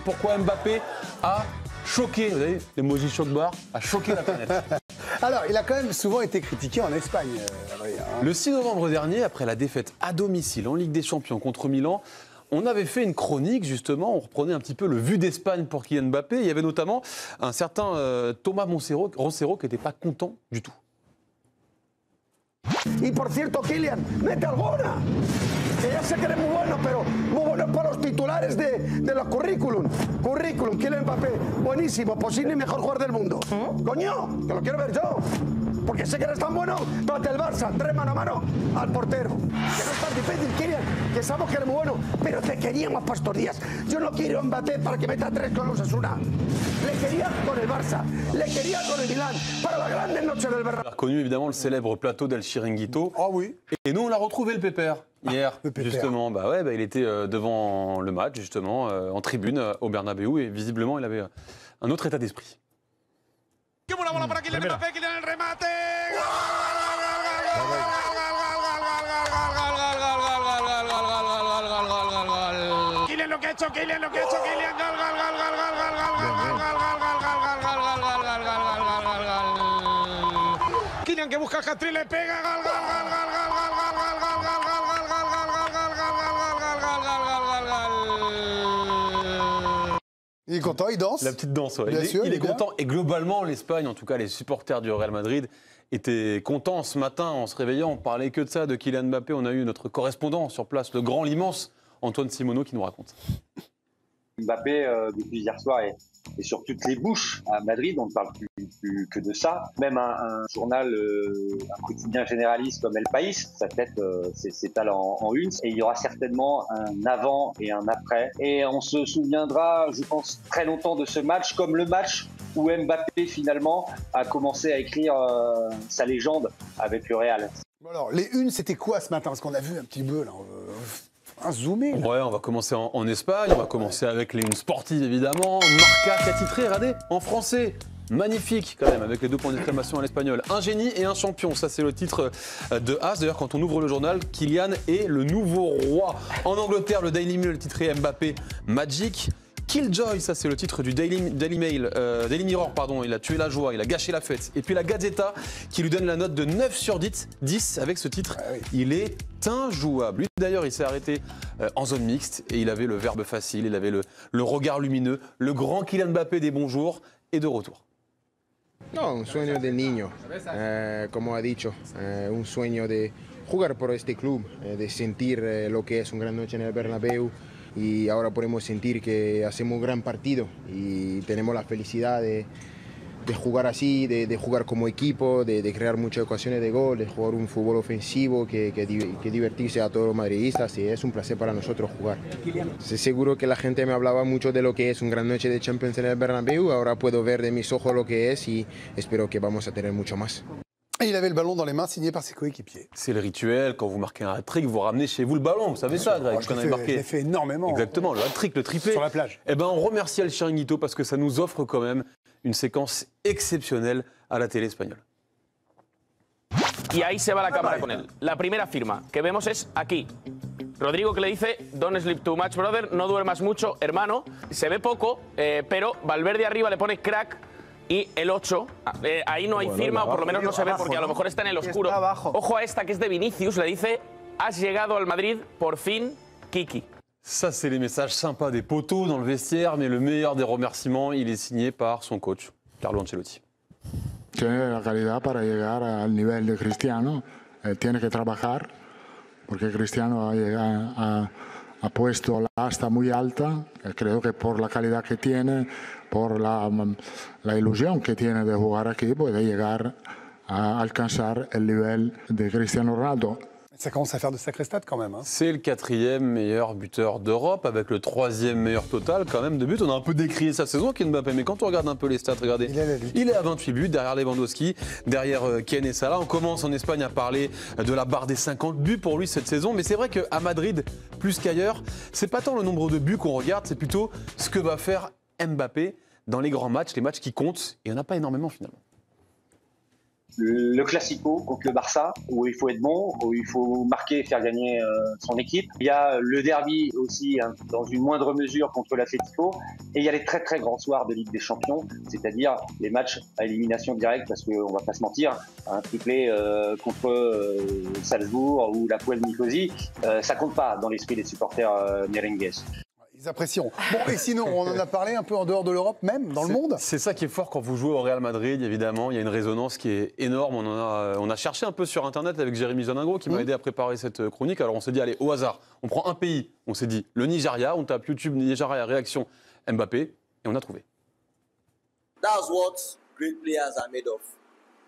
Pourquoi Mbappé a choqué, vous savez, l'emoji choc-bar, a choqué la planète. Alors, il a quand même souvent été critiqué en Espagne. Le 6 novembre dernier, après la défaite à domicile en Ligue des Champions contre Milan, on avait fait une chronique, justement, on reprenait un petit peu le vu d'Espagne pour Kylian Mbappé. Il y avait notamment un certain Thomas Roncero qui n'était pas content du tout. Y por cierto, Kylian, mete alguna. Que ya sé que eres muy bueno, pero muy bueno para los titulares de los currículum. Currículum, Kylian Mbappé, buenísimo, posible mejor jugador del mundo. Coño, que lo quiero ver yo. Porque sé que eres tan bueno, date el Barça, 3 mano a mano al portero. Que no es tan difícil, Kylian, que sabemos que eres muy bueno, pero te queríamos para estos días. Yo no quiero Mbappé para que meta 3 con los Osasuna. Le quería con el Barça, le quería con el Milán, para la grande noche del Bernabéu. On a reconnu évidemment le célèbre plateau d'El Chiringuito. Ah oui. Et nous, on l'a retrouvé, le Pépère, hier. le Pépère. Justement, il était devant le match, justement, en tribune au Bernabéu. Et visiblement, il avait un autre état d'esprit. ¡Qué buena bola para Kylian Mbappé! ¡Kylian el remate! ¡Kylian lo que ha hecho! ¡Kylian lo que ha hecho! ¡Kylian! ¡Gol, gol, gol, gol, gol, gol, gol, gol, gol, gol, gol, gol, gol, gol, gol, gol, gol! Kylian que busca el hat-trick, le pega, gol, gol, gol, gol, gol, gol, gol, gol, gol, gol, gol, gol, Il est content, il danse. La petite danse, ouais. Bien sûr, il est bien. content. Et globalement, l'Espagne, en tout cas les supporters du Real Madrid, étaient contents ce matin en se réveillant. On parlait que de ça, de Kylian Mbappé. On a eu notre correspondant sur place, le grand, l'immense Antoine Simoneau qui nous raconte. Mbappé, depuis hier soir, est sur toutes les bouches à Madrid. On ne parle plus que de ça. Même un journal, un quotidien généraliste comme El País, sa tête s'étale en une. Et il y aura certainement un avant et un après. Et on se souviendra, je pense, très longtemps de ce match, comme le match où Mbappé, finalement, a commencé à écrire sa légende avec le Real. Alors, les unes, c'était quoi ce matin? Parce qu'on a vu un petit peu, là, un zoomé. Là. Ouais, on va commencer en Espagne. On va commencer avec les unes sportives, évidemment. Marca qui a titré, regardez, en français. Magnifique quand même, avec les 2 points d'exclamation à l'espagnol. Un génie et un champion, ça c'est le titre de As. D'ailleurs, quand on ouvre le journal, Kylian est le nouveau roi. En Angleterre, le Daily Mail titré Mbappé Magic. Killjoy, ça c'est le titre du Daily Mirror, pardon, il a tué la joie, il a gâché la fête. Et puis la Gazzetta qui lui donne la note de 9 sur 10 avec ce titre. Ah oui. Il est injouable. Lui d'ailleurs, il s'est arrêté en zone mixte et il avait le verbe facile, il avait le regard lumineux. Le grand Kylian Mbappé des bons jours est de retour. No, un sueño del niño, como ha dicho, un sueño de jugar por este club, de sentir lo que es una gran noche en el Bernabéu y ahora podemos sentir que hacemos un gran partido y tenemos la felicidad de jugar así, de jugar como equipo, de crear muchas ocasiones de gol, de jugar un fútbol ofensivo, que divertirse a todos los madridistas y es un placer para nosotros jugar. Estoy seguro que la gente me hablaba mucho de lo que es una gran noche de Champions en el Bernabéu, ahora puedo ver de mis ojos lo que es y espero que vamos a tener mucho más. Et il avait le ballon dans les mains, signé par ses coéquipiers. C'est le rituel, quand vous marquez un hat-trick, vous ramenez chez vous le ballon, vous savez ça, Greg, Je l'ai fait énormément. Exactement, le hat-trick, le triplé. Sur la plage. Eh ben, on remercie El Chiringuito parce que ça nous offre quand même une séquence exceptionnelle à la télé espagnole. Y ahí se va la cámara con él. La primera firma que vemos es aquí. Rodrigo que le dice, don't sleep too much, brother, no duermas mucho, hermano. Se ve poco, pero Valverde arriba le pone crack y el 8. Ahí no hay firma, o por lo menos no se ve porque a lo mejor está en el oscuro. Ojo a esta que es de Vinicius, le dice, has llegado al Madrid, por fin, Kiki. Ça, c'est les messages sympas des poteaux dans le vestiaire, mais le meilleur des remerciements, il est signé par son coach, Carlo Ancelotti. Tiene la calidad para llegar al nivel de Cristiano, tiene que trabajar, porque Cristiano ha puesto la asta muy alta, creo que por la calidad que tiene, por la ilusión que tiene de jugar aquí, puede llegar a alcanzar el nivel de Cristiano Ronaldo. Ça commence à faire de sacrés stats quand même. Hein. C'est le 4e meilleur buteur d'Europe, avec le 3e meilleur total quand même de buts. On a un peu décrié sa saison, Kylian Mbappé, mais quand on regarde un peu les stats, regardez, il est à 28 buts, derrière Lewandowski, derrière Kane et Salah. On commence en Espagne à parler de la barre des 50 buts pour lui cette saison, mais c'est vrai qu'à Madrid, plus qu'ailleurs, c'est pas tant le nombre de buts qu'on regarde, c'est plutôt ce que va faire Mbappé dans les grands matchs, les matchs qui comptent, et il n'y en a pas énormément finalement. le Classico contre le Barça, où il faut être bon, où il faut marquer et faire gagner son équipe. Il y a le derby aussi, hein, dans une moindre mesure, contre l'Atlético. Et il y a les très très grands soirs de Ligue des Champions, c'est-à-dire les matchs à élimination directe, parce qu'on va pas se mentir, un triplé contre Salzbourg ou la Puel Nicosie, ça compte pas dans l'esprit des supporters merengues. Ils apprécieront. Bon, et sinon, on en a parlé un peu en dehors de l'Europe, même, dans le monde. C'est ça qui est fort quand vous jouez au Real Madrid, évidemment. Il y a une résonance qui est énorme. On a cherché un peu sur Internet avec Jérémy Zoningro qui m'a aidé à préparer cette chronique. Alors on s'est dit, allez, au hasard, on prend un pays. On s'est dit, le Nigeria. On tape YouTube Nigeria réaction Mbappé et on a trouvé. That's what great players are made of.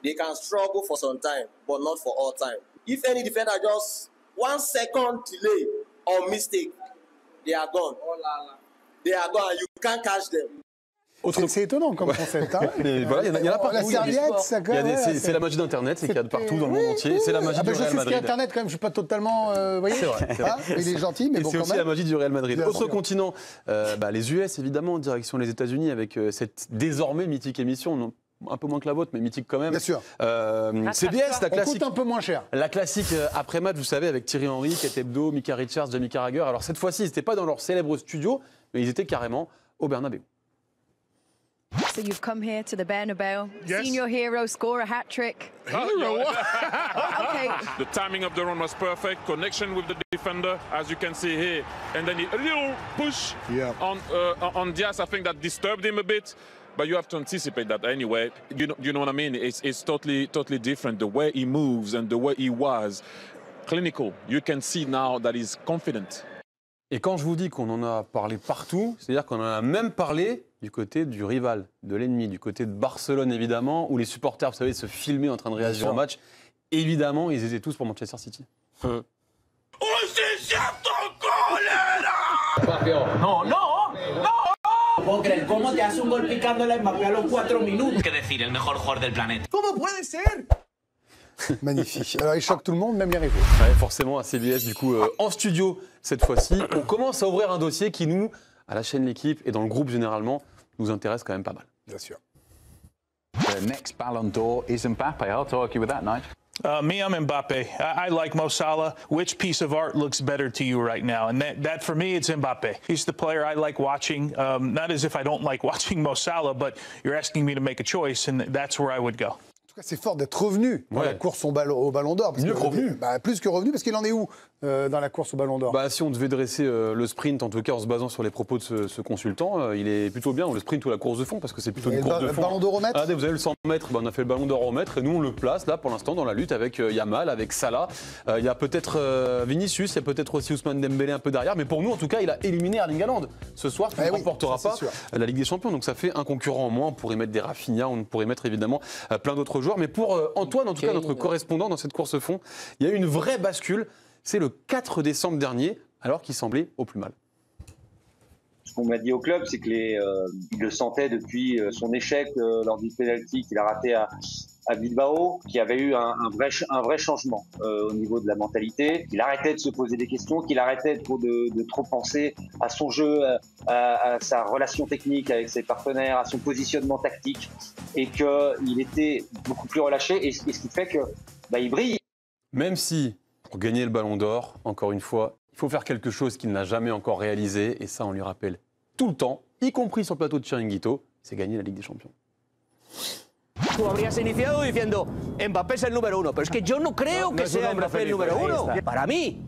They can struggle for some time, but not for all time. If any defender just 1 second delay or mistake, they are gone. They are gone. You can't catch them. C'est étonnant comme concept. Hein. Voilà, il y en a partout. La serviette, ça quand même. C'est la magie d'Internet, c'est qu'il y a de partout dans le monde entier. C'est la magie du Real Madrid. Je sais ce qu'est Internet quand même, je ne suis pas totalement. Vous voyez, c'est vrai. Ah, il est gentil, mais bon, c'est quand aussi même. la magie du Real Madrid. Bien Autre sûr. continent, les US évidemment, direction les États-Unis avec cette désormais mythique émission. Non, un peu moins que la vôtre, mais mythique quand même. Bien sûr. CBS, la On classique. coûte un peu moins cher. La classique après-match, vous savez, avec Thierry Henry, Kate Hebdo, Mika Richards, Jamie Carragher. Alors cette fois-ci, ils n'étaient pas dans leur célèbre studio, mais ils étaient carrément au Bernabéu. So you've come here to the Bernabeu, Yes. seen your hero score a hat-trick. Okay. The timing of the run was perfect, connection with the defender, as you can see here. And then a little push on Diaz, I think that disturbed him a bit. But you have to anticipate that anyway. You know what I mean? It's totally different. The way he moves and the way he was clinical. You can see now that he's confident. Et quand je vous dis qu'on en a parlé partout, c'est-à-dire qu'on en a même parlé du côté du rival, de l'ennemi, du côté de Barcelone évidemment, où les supporters, vous savez, se filmaient en train de réagir au match. Évidemment, ils étaient tous pour Manchester City. No, ¿Cómo te hace un gol picándole a Mbappé a los 4 minutos? ¿Qué decir? El mejor jugador del planeta. ¿Cómo puede ser? Magnifique. Alors, il choque tout le monde, même les rivaux. Ouais, forcément, à CBS, du coup, en studio cette fois-ci. On commence à ouvrir un dossier qui nous, à la chaîne L'équipe et dans le groupe généralement, nous intéresse quand même pas mal. Bien sûr. The next Ballon d'Or is Mbappe. I'll talk you with that, Nigel. Me, I'm Mbappe. I like Mo Salah. Which piece of art looks better to you right now? And that for me, it's Mbappe. He's the player I like watching. Not as if I don't like watching Mo Salah, but you're asking me to make a choice, and that's where I would go. En tout cas, c'est fort d'être revenu dans la course au Ballon d'Or. Mieux que revenu. Plus que revenu, parce qu'il en est où dans la course au Ballon d'Or? Si on devait dresser le sprint, en tout cas en se basant sur les propos de ce consultant, il est plutôt bien, ou le sprint ou la course de fond, parce que c'est plutôt une course de fond. Le Ballon d'Or au mètre. Vous avez le 100 mètres, on a fait le Ballon d'Or au mètre, et nous on le place là pour l'instant dans la lutte avec Yamal, avec Salah. Il y a peut-être Vinicius, il y a peut-être aussi Ousmane Dembélé un peu derrière, mais pour nous en tout cas, il a éliminé Erling Haaland ce soir, qui ne remportera pas la Ligue des Champions. Donc ça fait un concurrent en moins, on pourrait mettre des Rafinha, on pourrait mettre évidemment plein d'autres joueurs. Mais pour Antoine, en tout cas notre correspondant dans cette course fond, il y a eu une vraie bascule. C'est le 4 décembre dernier, alors qu'il semblait au plus mal. Ce qu'on m'a dit au club, c'est qu'il le sentait depuis son échec lors du penalty qu'il a raté à Bilbao, qu'il y avait eu un vrai changement au niveau de la mentalité, qu'il arrêtait de se poser des questions, qu'il arrêtait de trop penser à son jeu, à sa relation technique avec ses partenaires, à son positionnement tactique, et qu'il était beaucoup plus relâché, et ce qui fait que il brille. Même si, pour gagner le Ballon d'Or, encore une fois, il faut faire quelque chose qu'il n'a jamais encore réalisé, et ça on lui rappelle tout le temps, y compris sur le plateau de Chiringuito, c'est gagner la Ligue des Champions. Tú habrías iniciado diciendo Mbappé es el número uno, pero es que yo no creo que sea Mbappé el número uno. Para mí,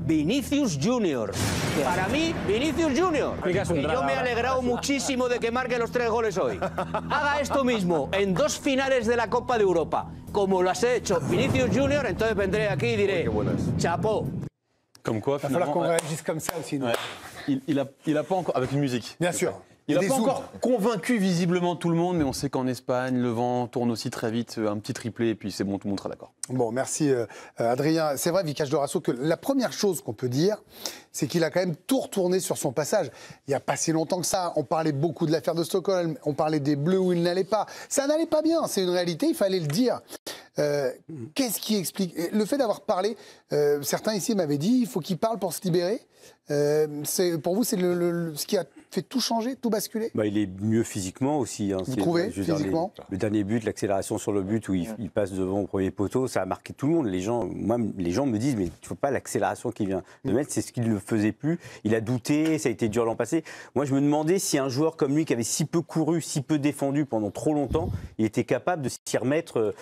Vinicius Junior. Para mí, Vinicius Junior. Y yo me he alegrado muchísimo de que marque los 3 goles hoy. Haga esto mismo en 2 finales de la Copa de Europa, como lo has hecho Vinicius Junior, entonces vendré aquí y diré, chapeau. Comme quoi, il va falloir qu'on réagisse comme ça aussi. Ouais. Il a pas encore, avec une musique. Bien sûr. Il n'a pas encore convaincu visiblement tout le monde, mais on sait qu'en Espagne, le vent tourne aussi très vite, un petit triplé, et puis c'est bon, tout le monde sera d'accord. Bon, merci Adrien. C'est vrai, Vicach Dorasso, que la première chose qu'on peut dire, c'est qu'il a quand même tout retourné sur son passage. Il n'y a pas si longtemps que ça, on parlait beaucoup de l'affaire de Stockholm, on parlait des Bleus où il n'allait pas. Ça n'allait pas bien, c'est une réalité, il fallait le dire. Qu'est-ce qui explique le fait d'avoir parlé, certains ici m'avaient dit, il faut qu'il parle pour se libérer. Pour vous, c'est ce qui a fait tout changer, tout basculer? Il est mieux physiquement aussi. Hein. Vous trouvez, physiquement? Le dernier but, l'accélération sur le but où il passe devant au premier poteau, ça a marqué tout le monde. Les gens me disent, mais tu ne vois pas l'accélération qu'il vient de mettre, c'est ce qu'il ne faisait plus. Il a douté, ça a été dur l'an passé. Moi, je me demandais si un joueur comme lui, qui avait si peu couru, si peu défendu pendant trop longtemps, il était capable de s'y remettre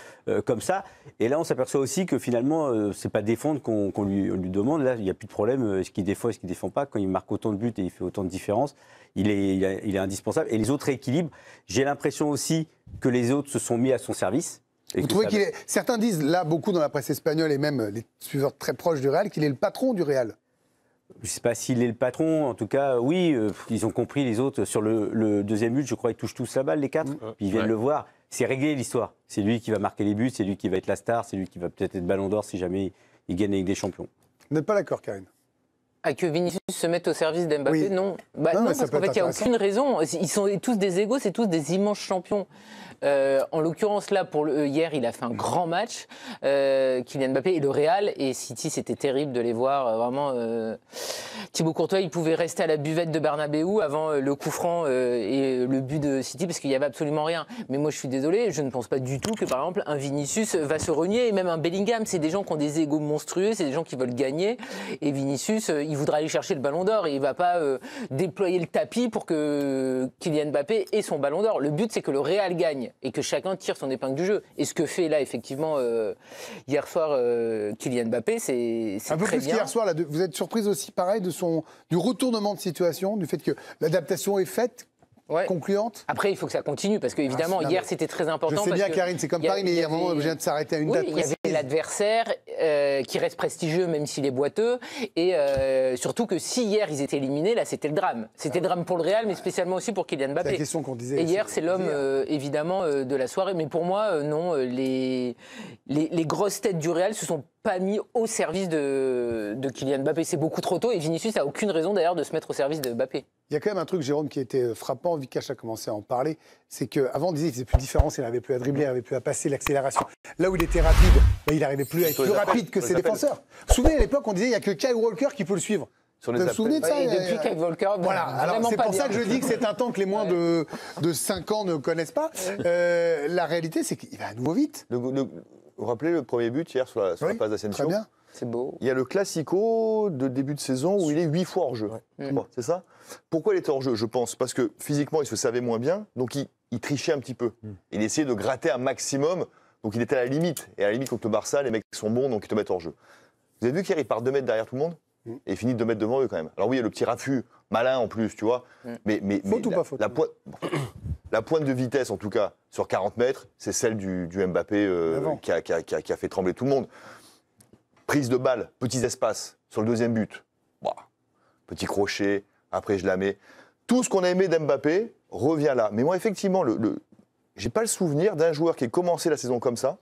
comme ça. Et là, on s'aperçoit aussi que finalement, c'est pas défendre qu'on lui demande. Là, il n'y a plus de problème. Est-ce qu'il défend, est-ce qu'il défend pas? Quand il marque autant de buts et il fait autant de différences, il est indispensable. Et les autres rééquilibrent. J'ai l'impression aussi que les autres se sont mis à son service. Vous trouvez qu'il est... Certains disent, là, beaucoup dans la presse espagnole et même les suiveurs très proches du Real, qu'il est le patron du Real. Je ne sais pas s'il est le patron. En tout cas, oui, ils ont compris les autres. Sur le deuxième but, je crois, ils touchent tous la balle, les quatre. Puis ils viennent le voir. C'est réglé l'histoire. C'est lui qui va marquer les buts, c'est lui qui va être la star, c'est lui qui va peut-être être Ballon d'Or si jamais il gagne avec des champions. Vous n'êtes pas d'accord, Karine? Que Vinicius se mette au service d'Mbappé, non. Non, parce qu'en fait, il n'y a aucune raison. Ils sont tous des égaux, c'est tous des immenses champions. En l'occurrence, là, hier, il a fait un grand match, Kylian Mbappé et le Real. Et City, c'était terrible de les voir. Vraiment, Thibaut Courtois, il pouvait rester à la buvette de Bernabéu avant le coup franc et le but de City, parce qu'il n'y avait absolument rien. Mais moi, je suis désolé, je ne pense pas du tout que, par exemple, un Vinicius va se renier. Et même un Bellingham, c'est des gens qui ont des égos monstrueux, c'est des gens qui veulent gagner. Et Vinicius, il voudra aller chercher le Ballon d'Or. Il ne va pas déployer le tapis pour que Kylian Mbappé ait son Ballon d'Or. Le but, c'est que le Real gagne et que chacun tire son épingle du jeu. Et ce que fait là, effectivement, hier soir, Kylian Mbappé, c'est très bien. Un peu plus qu'hier soir, là, vous êtes surprise aussi, pareil, du retournement de situation, du fait que l'adaptation est faite, concluante? Après, il faut que ça continue, parce qu'évidemment, hier, c'était très important. Je sais bien, Karine, c'est comme Paris, mais il y a un moment, on est obligé de s'arrêter à une date précise. Il y avait l'adversaire qui reste prestigieux, même s'il est boiteux. Et surtout que si hier, ils étaient éliminés, là, c'était le drame. C'était le drame pour le Real, mais spécialement aussi pour Kylian Mbappé. C'est la question qu'on disait. Et hier, c'est l'homme, évidemment, de la soirée. Mais pour moi, non, les grosses têtes du Real se sont pas mis au service de Kylian Mbappé. C'est beaucoup trop tôt et Vinicius n'a aucune raison d'ailleurs de se mettre au service de Mbappé. Il y a quand même un truc, Jérôme, qui était frappant, Vikash a commencé à en parler, c'est qu'avant on disait qu'il faisait plus de différence, il n'avait plus à dribbler, il n'avait plus à passer l'accélération. Là où il était rapide, il n'arrivait plus à être plus rapide que ses défenseurs. Vous vous souvenez, à l'époque, on disait qu'il n'y a que Kyle Walker qui peut le suivre. Vous vous souvenez de ça? Et depuis Kyle Walker, voilà. Alors c'est pour ça que je dis que c'est un temps que les moins de 5 ans ne connaissent pas. La réalité, c'est qu'il va à nouveau vite. Vous vous rappelez le premier but hier sur la passe d'Asensio? Très bien. C'est beau. Il y a le Classico de début de saison où il est 8 fois hors jeu. C'est ça? Pourquoi il était hors jeu? Je pense parce que physiquement il se savait moins bien, donc il trichait un petit peu. Il essayait de gratter un maximum, donc il était à la limite. Et à la limite contre le Barça, les mecs sont bons, donc ils te mettent hors jeu. Vous avez vu qu'hier il part 2 mètres derrière tout le monde et il finit 2 mètres devant eux quand même. Alors oui, il y a le petit raffut malin en plus, tu vois. Mais faute ou pas faute? La pointe de vitesse, en tout cas, sur 40 mètres, c'est celle du Mbappé qui a fait trembler tout le monde. Prise de balle, petits espaces sur le deuxième but. Petit crochet, après je la mets. Tout ce qu'on a aimé d'Mbappé revient là. Mais moi, effectivement, j'ai pas le souvenir d'un joueur qui ait commencé la saison comme ça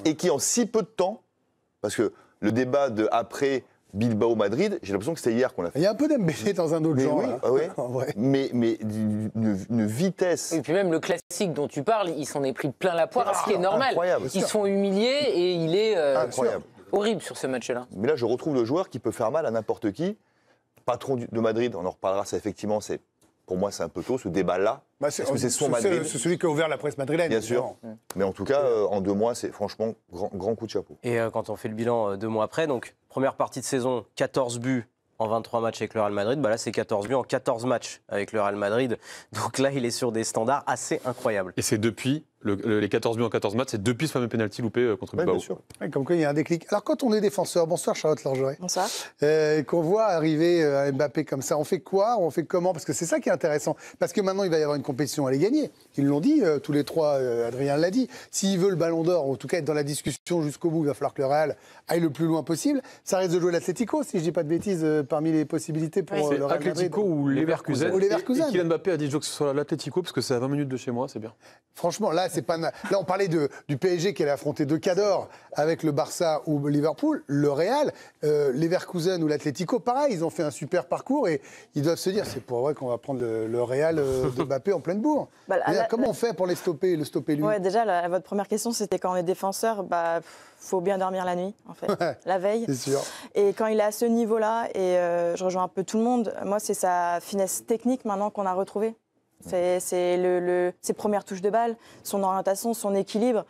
et qui, en si peu de temps, parce que le débat de après Bilbao-Madrid, j'ai l'impression que c'était hier qu'on l'a fait. Il y a un peu d'Mbélé dans un autre genre. Oui, mais une vitesse. Et puis même le classique dont tu parles, il s'en est pris plein la poire, ce qui est normal. Ils sont humiliés et il est horrible sur ce match-là. Mais là, je retrouve le joueur qui peut faire mal à n'importe qui. Patron de Madrid, on en reparlera, ça effectivement, pour moi, c'est un peu tôt, ce débat-là. Parce que c'est son Madrid. C'est celui qui a ouvert la presse madrilène. Bien sûr. Mais en tout cas, en 2 mois, c'est franchement grand coup de chapeau. Et quand on fait le bilan 2 mois après, donc première partie de saison, 14 buts en 24 matchs avec le Real Madrid. Là, c'est 14 buts en 14 matchs avec le Real Madrid. Donc là, il est sur des standards assez incroyables. Et c'est depuis, les 14 buts en 14 matchs, c'est depuis ce fameux pénalty loupé contre Bilbao. Bien sûr. Comme quoi, il y a un déclic. Alors, quand on est défenseur, bonsoir Charlotte Lorgeret. Bonsoir. Qu'on voit arriver un Mbappé comme ça, on fait quoi? On fait comment? Parce que c'est ça qui est intéressant. Parce que maintenant, il va y avoir une compétition à les gagner. Ils l'ont dit, tous les trois, Adrien l'a dit. S'il veut le Ballon d'Or, en tout cas être dans la discussion jusqu'au bout, il va falloir que le Real aille le plus loin possible. Ça risque de jouer l'Atlético, si je ne dis pas de bêtises, parmi les possibilités pour le Real Madrid. Atlético ou Leverkusen. Et Kylian Mbappé a dit que ce soit l'Atlético, parce que c'est à 20 minutes de chez moi, c'est bien. Franchement, là, c'est pas. Là, on parlait du PSG qui allait affronter deux cadors avec le Barça ou Liverpool. Le Real, Leverkusen ou l'Atlético, pareil, ils ont fait un super parcours et ils doivent se dire c'est pour vrai qu'on va prendre le Real de Mbappé en pleine bourre. Comment on fait pour le stopper lui? Ouais, déjà, votre première question, c'était quand on est défenseur, faut bien dormir la nuit, en fait, la veille. C'est sûr. Et quand il est à ce niveau-là, et je rejoins un peu tout le monde, moi, c'est sa finesse technique maintenant qu'on a retrouvée. C'est ses premières touches de balle, son orientation, son équilibre.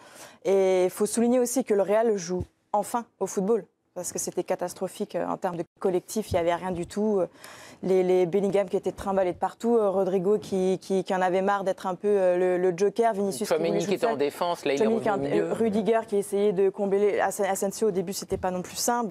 Et il faut souligner aussi que le Real joue enfin au football. Parce que c'était catastrophique en termes de collectif, il n'y avait rien du tout. Les Bellingham qui étaient trimballés de partout, Rodrigo qui en avait marre d'être un peu le joker, Vinicius qui était en défense, là il est revenu au milieu. Rudiger qui essayait de combler Asensio, au début c'était pas non plus simple.